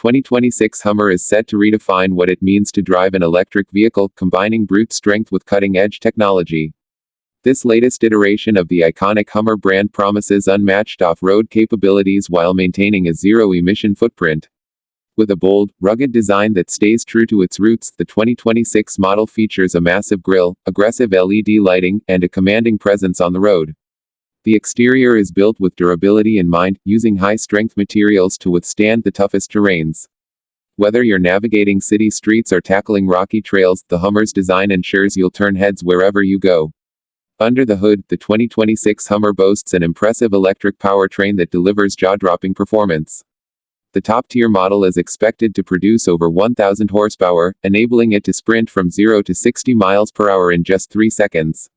2026 Hummer is set to redefine what it means to drive an electric vehicle, combining brute strength with cutting-edge technology. This latest iteration of the iconic Hummer brand promises unmatched off-road capabilities while maintaining a zero-emission footprint. With a bold, rugged design that stays true to its roots, the 2026 model features a massive grille, aggressive LED lighting, and a commanding presence on the road. The exterior is built with durability in mind, using high-strength materials to withstand the toughest terrains. Whether you're navigating city streets or tackling rocky trails, the Hummer's design ensures you'll turn heads wherever you go. Under the hood, the 2026 Hummer boasts an impressive electric powertrain that delivers jaw-dropping performance. The top-tier model is expected to produce over 1,000 horsepower, enabling it to sprint from 0 to 60 miles per hour in just 3 seconds.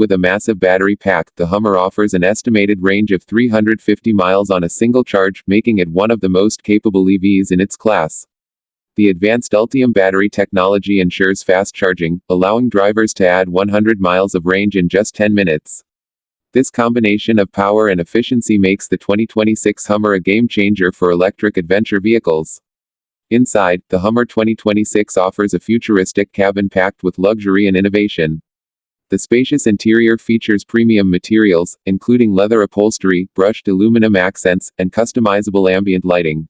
With a massive battery pack, the Hummer offers an estimated range of 350 miles on a single charge, making it one of the most capable EVs in its class. The advanced Ultium battery technology ensures fast charging, allowing drivers to add 100 miles of range in just 10 minutes. This combination of power and efficiency makes the 2026 Hummer a game-changer for electric adventure vehicles. Inside, the Hummer 2026 offers a futuristic cabin packed with luxury and innovation. The spacious interior features premium materials, including leather upholstery, brushed aluminum accents, and customizable ambient lighting.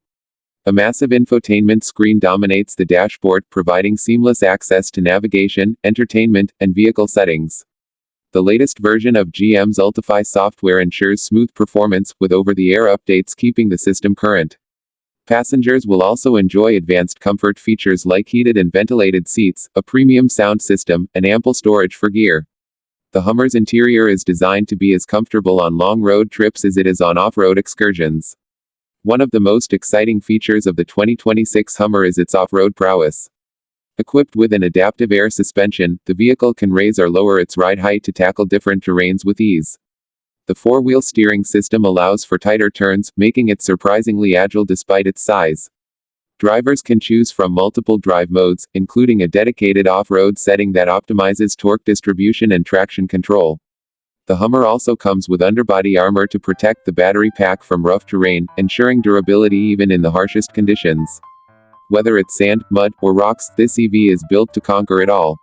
A massive infotainment screen dominates the dashboard, providing seamless access to navigation, entertainment, and vehicle settings. The latest version of GM's Ultifi software ensures smooth performance, with over-the-air updates keeping the system current. Passengers will also enjoy advanced comfort features like heated and ventilated seats, a premium sound system, and ample storage for gear. The Hummer's interior is designed to be as comfortable on long road trips as it is on off-road excursions. One of the most exciting features of the 2026 Hummer is its off-road prowess. Equipped with an adaptive air suspension, the vehicle can raise or lower its ride height to tackle different terrains with ease. The four-wheel steering system allows for tighter turns, making it surprisingly agile despite its size. Drivers can choose from multiple drive modes, including a dedicated off-road setting that optimizes torque distribution and traction control. The Hummer also comes with underbody armor to protect the battery pack from rough terrain, ensuring durability even in the harshest conditions. Whether it's sand, mud, or rocks, this EV is built to conquer it all.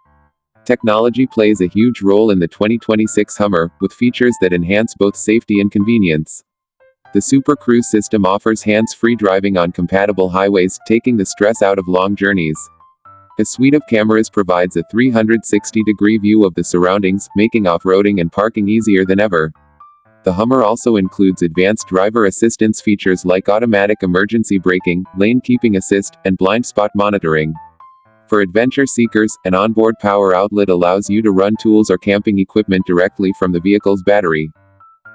Technology plays a huge role in the 2026 Hummer, with features that enhance both safety and convenience. The Super Cruise system offers hands-free driving on compatible highways, taking the stress out of long journeys. A suite of cameras provides a 360-degree view of the surroundings, making off-roading and parking easier than ever. The Hummer also includes advanced driver assistance features like automatic emergency braking, lane keeping assist, and blind spot monitoring. For adventure seekers, an onboard power outlet allows you to run tools or camping equipment directly from the vehicle's battery.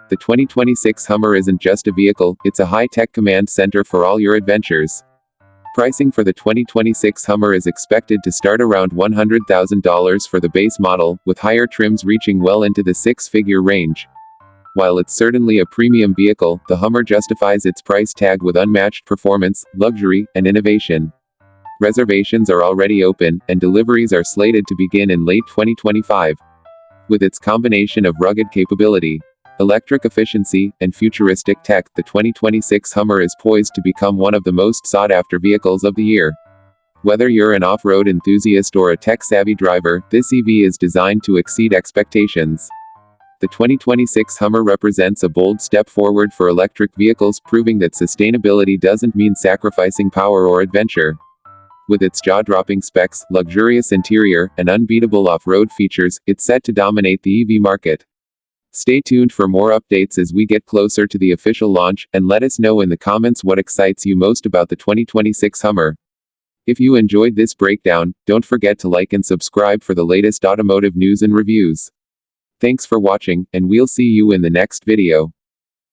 The 2026 Hummer isn't just a vehicle, it's a high-tech command center for all your adventures. Pricing for the 2026 Hummer is expected to start around $100,000 for the base model, with higher trims reaching well into the six-figure range. While it's certainly a premium vehicle, the Hummer justifies its price tag with unmatched performance, luxury, and innovation. Reservations are already open, and deliveries are slated to begin in late 2025. With its combination of rugged capability, electric efficiency, and futuristic tech, the 2026 Hummer is poised to become one of the most sought-after vehicles of the year. Whether you're an off-road enthusiast or a tech-savvy driver, this EV is designed to exceed expectations. The 2026 Hummer represents a bold step forward for electric vehicles, proving that sustainability doesn't mean sacrificing power or adventure. With its jaw-dropping specs, luxurious interior, and unbeatable off-road features, it's set to dominate the EV market. Stay tuned for more updates as we get closer to the official launch, and let us know in the comments what excites you most about the 2026 Hummer. If you enjoyed this breakdown, don't forget to like and subscribe for the latest automotive news and reviews. Thanks for watching, and we'll see you in the next video.